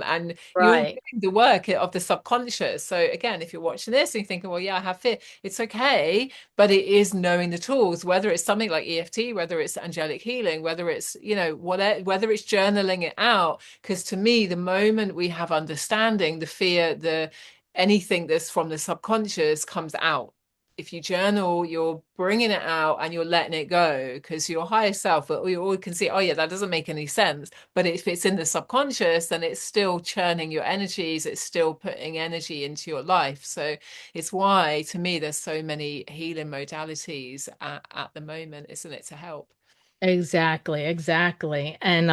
and you're Right. doing the work of the subconscious. So again, if you're watching this and you're thinking, well, yeah, I have fear, it's okay, but it is knowing the tools, whether it's something like EFT, whether it's angelic healing, whether it's, whatever, whether it's journaling it out. Because to me, the moment we have understanding, the fear, the anything that's from the subconscious comes out. If you journal, you're bringing it out and you're letting it go because your higher self, you all can see, oh yeah, that doesn't make any sense. But if it's in the subconscious, then it's still churning your energies. It's still putting energy into your life. So it's why, to me, there's so many healing modalities at the moment, isn't it, to help? Exactly, exactly. And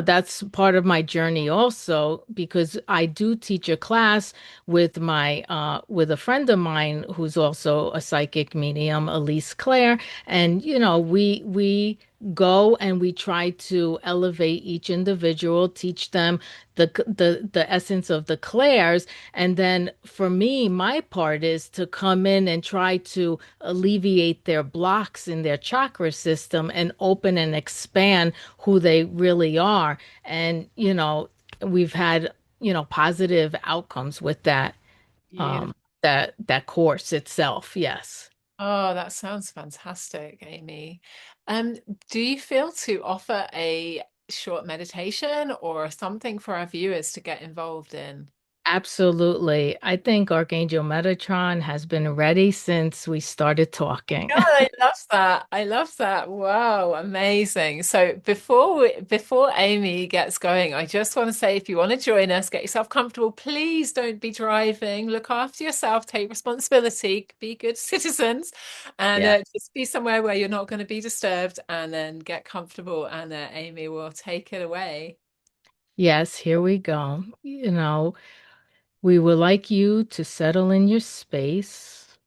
that's part of my journey also because I do teach a class with a friend of mine who's also a psychic medium, Elise Claire, and we go and we try to elevate each individual, teach them the essence of the clairs, and then for me, my part is to come in and try to alleviate their blocks in their chakra system and open and expand who they really are. And, we've had, positive outcomes with Beautiful. um, that course itself. Yes. Oh, that sounds fantastic, Amy. Um, do you feel to offer a short meditation or something for our viewers to get involved in? Absolutely. I think Archangel Metatron has been ready since we started talking. God, I love that. I love that. Wow, amazing. So before Amy gets going, I just want to say if you want to join us, get yourself comfortable. Please don't be driving. Look after yourself, take responsibility, be good citizens, and Yeah. just be somewhere where you're not going to be disturbed and then get comfortable and Amy will take it away. Yes, here we go. We would like you to settle in your space,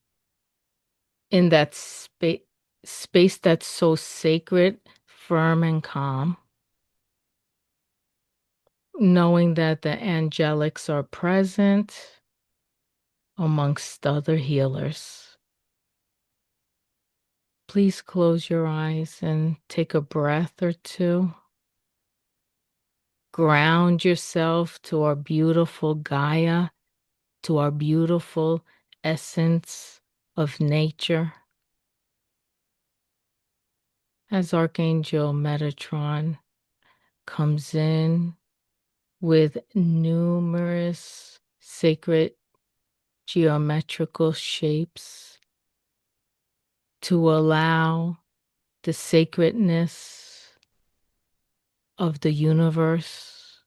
in that space that's so sacred, firm, and calm, knowing that the angelics are present amongst other healers. Please close your eyes and take a breath or two. Ground yourself to our beautiful Gaia, to our beautiful essence of nature. As Archangel Metatron comes in with numerous sacred geometrical shapes to allow the sacredness of the universe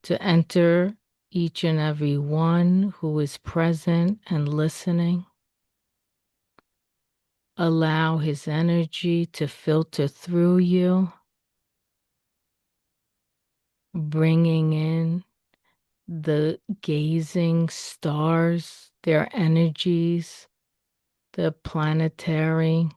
to enter each and every one who is present and listening. Allow his energy to filter through you, bringing in the gazing stars, their energies, the planetary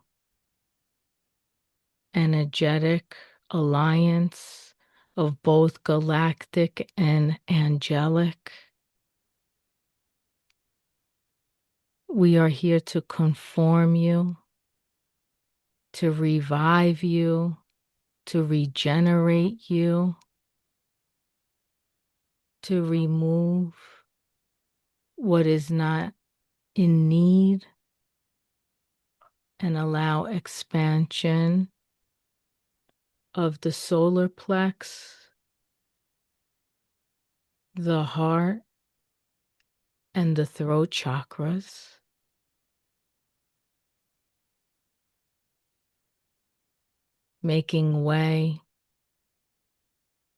energetic alliance of both galactic and angelic. We are here to conform you, to revive you, to regenerate you, to remove what is not in need and allow expansion of the solar plex, the heart and the throat chakras, making way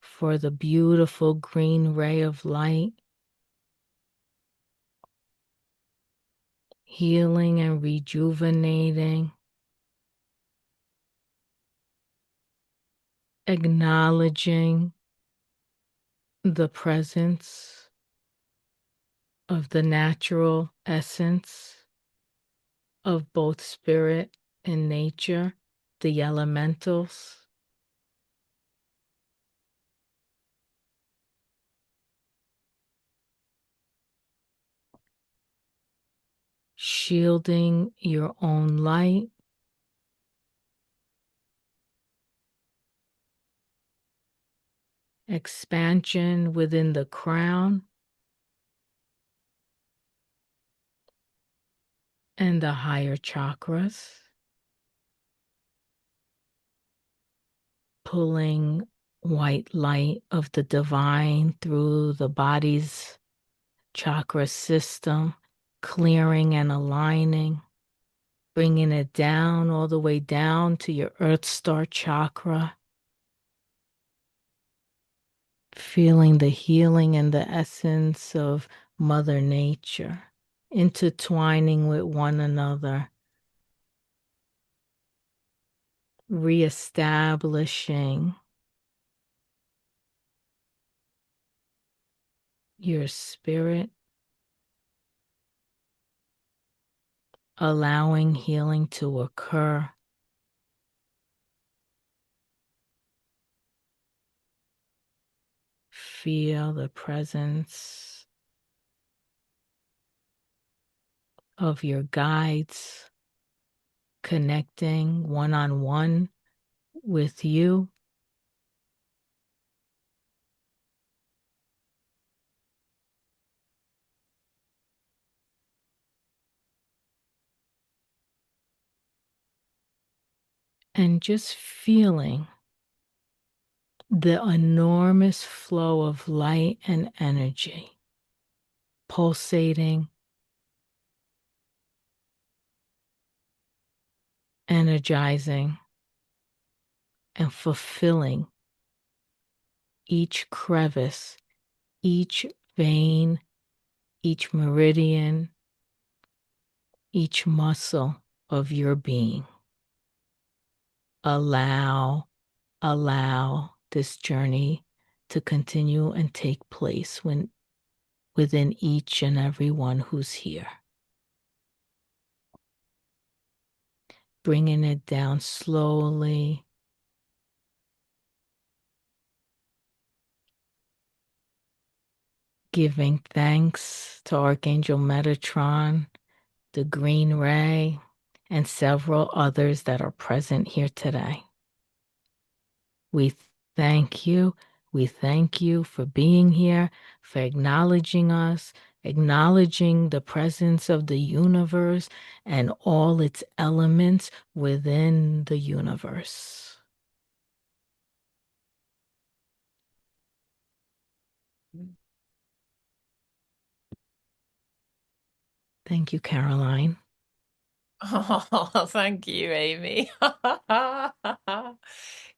for the beautiful green ray of light, healing and rejuvenating, acknowledging the presence of the natural essence of both spirit and nature, the elementals, shielding your own light, expansion within the crown and the higher chakras, pulling white light of the divine through the body's chakra system, clearing and aligning, bringing it down all the way down to your Earth Star chakra, feeling the healing and the essence of Mother Nature, intertwining with one another, reestablishing your spirit, allowing healing to occur. Feel the presence of your guides connecting one on one with you, and just feeling the enormous flow of light and energy pulsating, energizing, and fulfilling each crevice, each vein, each meridian, each muscle of your being. Allow this journey to continue and take place within each and every one who's here. Bringing it down slowly, giving thanks to Archangel Metatron, the Green Ray, and several others that are present here today. We thank you. We thank you for being here, for acknowledging us, acknowledging the presence of the universe and all its elements within the universe. Thank you, Caroline. Oh, thank you, Amy.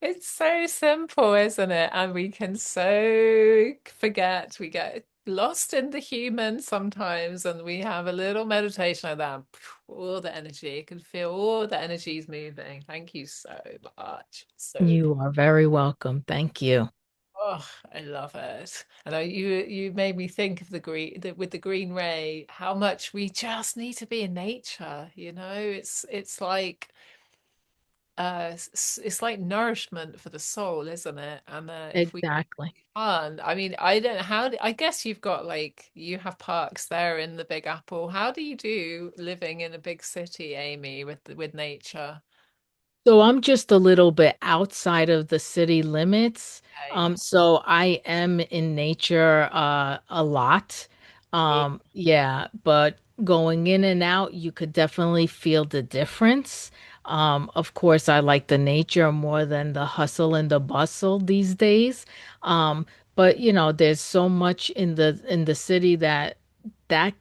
It's so simple, isn't it? And we can so forget. We get lost in the human sometimes, and we have a little meditation like that. All the energy, you can feel all the energies moving. Thank you so much. So You are very welcome. Thank you. oh, I love it. And you made me think of with the green ray, how much we just need to be in nature. It's like it's like nourishment for the soul, isn't it? And if we Exactly. can't, I mean, I don't how I guess you've got like you have parks there in the Big Apple. How do you do living in a big city, Amy, with nature? So I'm just a little bit outside of the city limits. Okay. So I am in nature a lot. Yeah, but going in and out, you could definitely feel the difference. Of course, I like the nature more than the hustle and the bustle these days. Um, But there's so much in the city that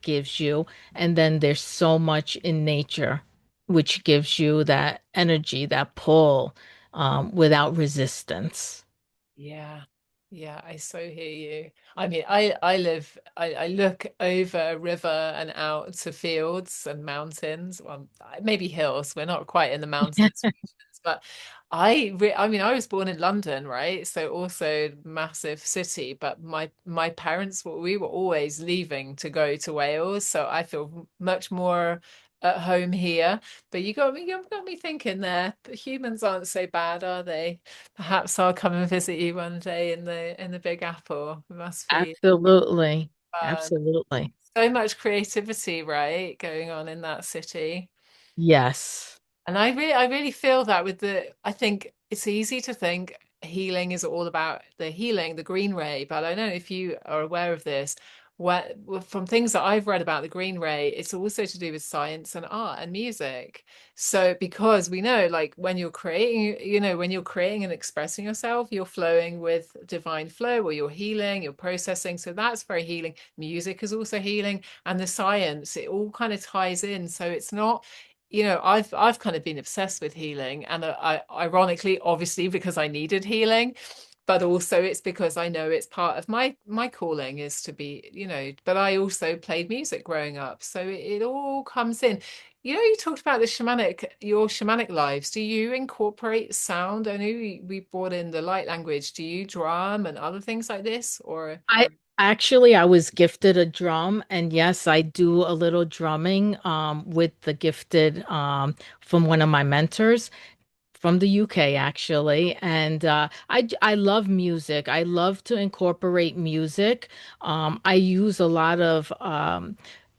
gives you, and then there's so much in nature which gives you that energy, that pull, without resistance. Yeah. Yeah, I so hear you. I mean, I look over a river and out to fields and mountains. Well, maybe hills. We're not quite in the mountains regions, but I mean, I was born in London, right? So also massive city, but my parents we were always leaving to go to Wales, so I feel much more at home here. But you got me thinking there. But humans aren't so bad, are they? Perhaps I'll come and visit you one day in the Big Apple. It must be Absolutely. fun. Absolutely. So much creativity, right, going on in that city. Yes. And I really feel that with I think it's easy to think healing is all about the healing, the green ray, but I don't know if you are aware of this. From things that I've read about the green ray, it's also to do with science and art and music. So because we know, like when you're creating, when you're creating and expressing yourself, you're flowing with divine flow, or you're healing, you're processing. So that's very healing. Music is also healing, and the science, it all kind of ties in. So it's not, I've kind of been obsessed with healing, and I ironically, obviously, because I needed healing, but also it's because I know it's part of my calling is to be, but I also played music growing up, so it all comes in. You talked about your shamanic lives. Do you incorporate sound? I know we brought in the light language. Do you drum and other things like this, I or actually I was gifted a drum, and yes, I do a little drumming with the gifted from one of my mentors from the UK actually, and I love music. I love to incorporate music. I use a lot of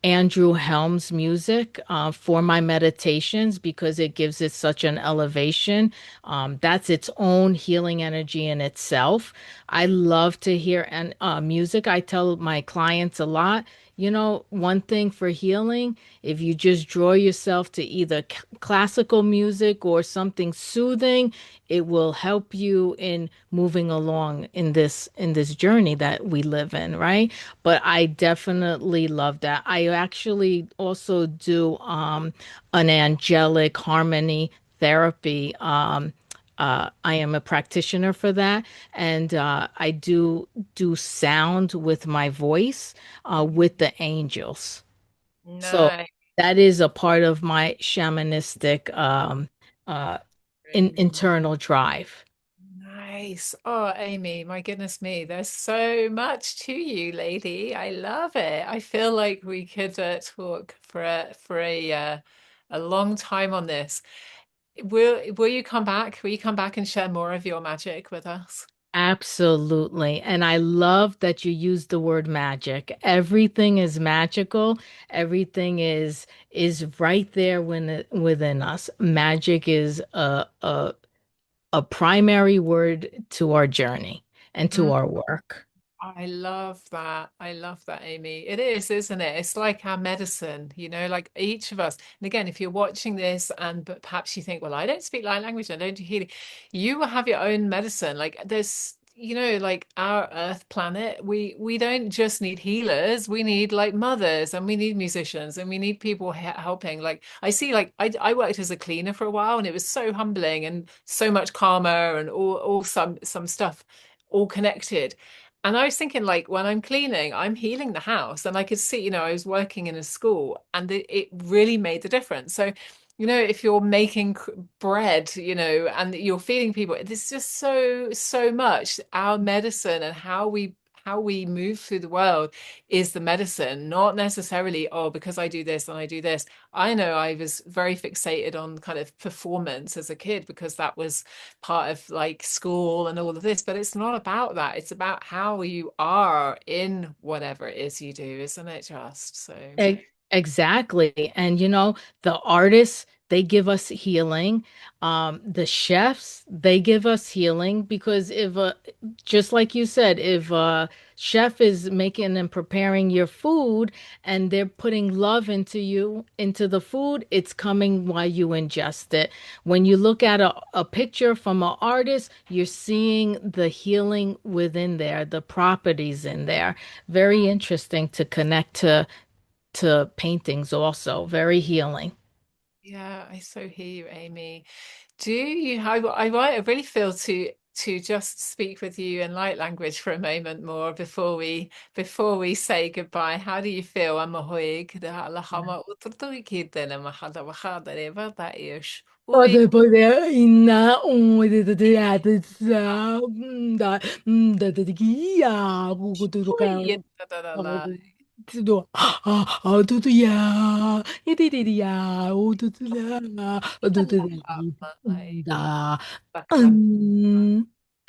Andrew Helms music for my meditations because it gives it such an elevation. That's its own healing energy in itself. I love to hear and music. I tell my clients a lot. One thing for healing, if you just draw yourself to either classical music or something soothing, it will help you in moving along in this journey that we live in, right? But I definitely love that. I actually also do an angelic harmony therapy. I am a practitioner for that, and I do sound with my voice with the angels. So no? that is a part of my shamanistic uh, internal drive. Nice. Oh, Amy, my goodness me, there's so much to you, lady. I love it. I feel like we could talk for a long time on this. Will you come back? Will you come back and share more of your magic with us? Absolutely. And I love that you use the word magic. Everything is magical. Everything is right there within us. Magic is a primary word to our journey and to our work. I love that. I love that, Amy. It is, isn't it? It's like our medicine, like each of us. And again, if you're watching this and but perhaps you think, well, I don't speak light language, I don't do healing, you will have your own medicine. Like there's, like our Earth planet, we don't just need healers, we need like mothers, and we need musicians, and we need people helping. Like I see, like I worked as a cleaner for a while, and it was so humbling and so much karma and all some stuff all connected. And I was thinking, like, when I'm cleaning, I'm healing the house. And I could see, I was working in a school, and it really made the difference. So, if you're making bread, and you're feeding people, there's just so much. Our medicine and how we move through the world is the medicine, not necessarily, oh, because I do this and I do this. I know I was very fixated on kind of performance as a kid because that was part of like school and all of this, but it's not about that. It's about how you are in whatever it is you do, isn't it? Just so. Exactly. And the artist they give us healing. The chefs, they give us healing because if just like you said, if a chef is making and preparing your food and they're putting love into you, into the food, it's coming while you ingest it. When you look at a picture from an artist, you're seeing the healing within there, the properties in there. Very interesting to connect to paintings also. Very healing. Yeah, I so hear you, Amy. Do you, I really feel to just speak with you in light language for a moment more before we say goodbye. How do you feel? I'm a hoig, the halahama utrtuiki then a mahada wahada eva that ish. Ui, Other poder inna the da da gia to ui, go da da da da. to do to the ya it ya to the da um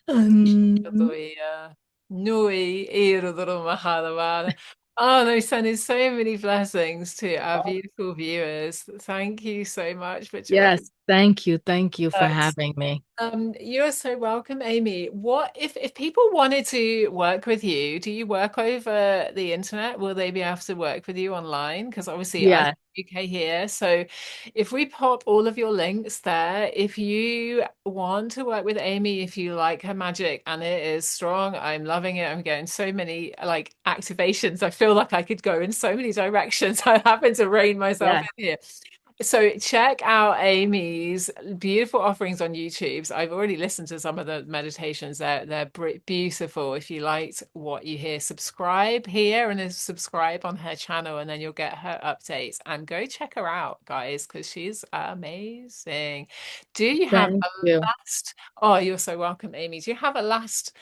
Doia. Nui Irodoro Mahalavada. Oh, no, sending so many blessings to our beautiful viewers. Thank you so much for joining. yes, thank you. Thank you for us. having me. You're so welcome, Amy. What if people wanted to work with you? Do you work over the internet? Will they be able to work with you online? Because obviously I'm Yeah, UK here. So if we pop all of your links there, if you want to work with Amy, if you like her magic and it is strong, I'm loving it. I'm getting so many like activations. I feel like I could go in so many directions. I happen to rein myself yeah. in here. So check out Amy's beautiful offerings on YouTube. So I've already listened to some of the meditations. They're beautiful. If you liked what you hear, subscribe here and then subscribe on her channel, and then you'll get her updates. And go check her out, guys, because she's amazing. Do you have Thank a you. last? Oh, you're so welcome, Amy. Do you have a last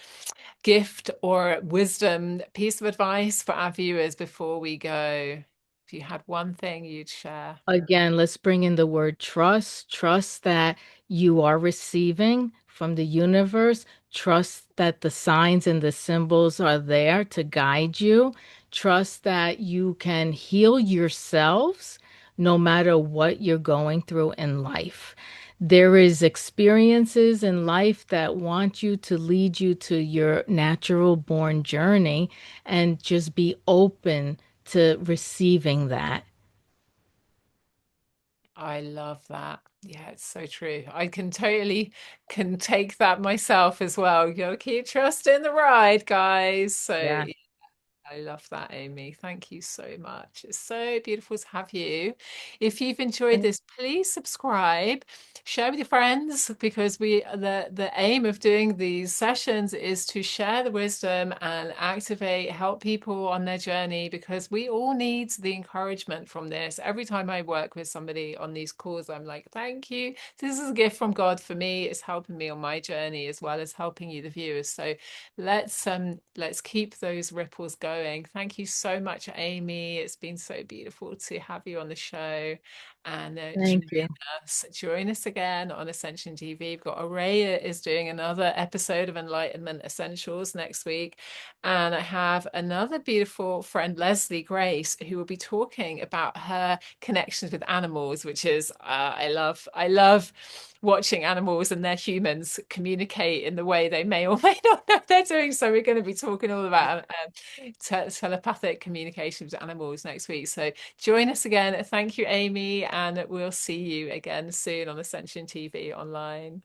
gift or wisdom piece of advice for our viewers before we go? If you had one thing you'd share. Again, let's bring in the word trust. Trust that you are receiving from the universe. Trust that the signs and the symbols are there to guide you. Trust that you can heal yourselves no matter what you're going through in life. There is experiences in life that want you to lead you to your natural born journey and just be open to receiving that. I love that. Yeah, it's so true. I can take that myself as well. You gotta keep trusting the ride, guys. So Yeah. I love that, Amy. Thank you so much. It's so beautiful to have you. If you've enjoyed this, please subscribe, share with your friends, because the aim of doing these sessions is to share the wisdom and activate, help people on their journey, because we all need the encouragement from this. Every time I work with somebody on these calls, I'm like, thank you. This is a gift from God for me. It's helping me on my journey as well as helping you, the viewers. So let's keep those ripples going. Thank you so much, Amy. It's been so beautiful to have you on the show. And Thank you. join us again on Ascension TV. We've got Araya is doing another episode of Enlightenment Essentials next week. And I have another beautiful friend, Leslie Grace, who will be talking about her connections with animals, which is I love watching animals and their humans communicate in the way they may or may not know they're doing. So we're going to be talking all about telepathic communication with animals next week. So join us again. Thank you, Amy, and we'll see you again soon on Ascension TV online.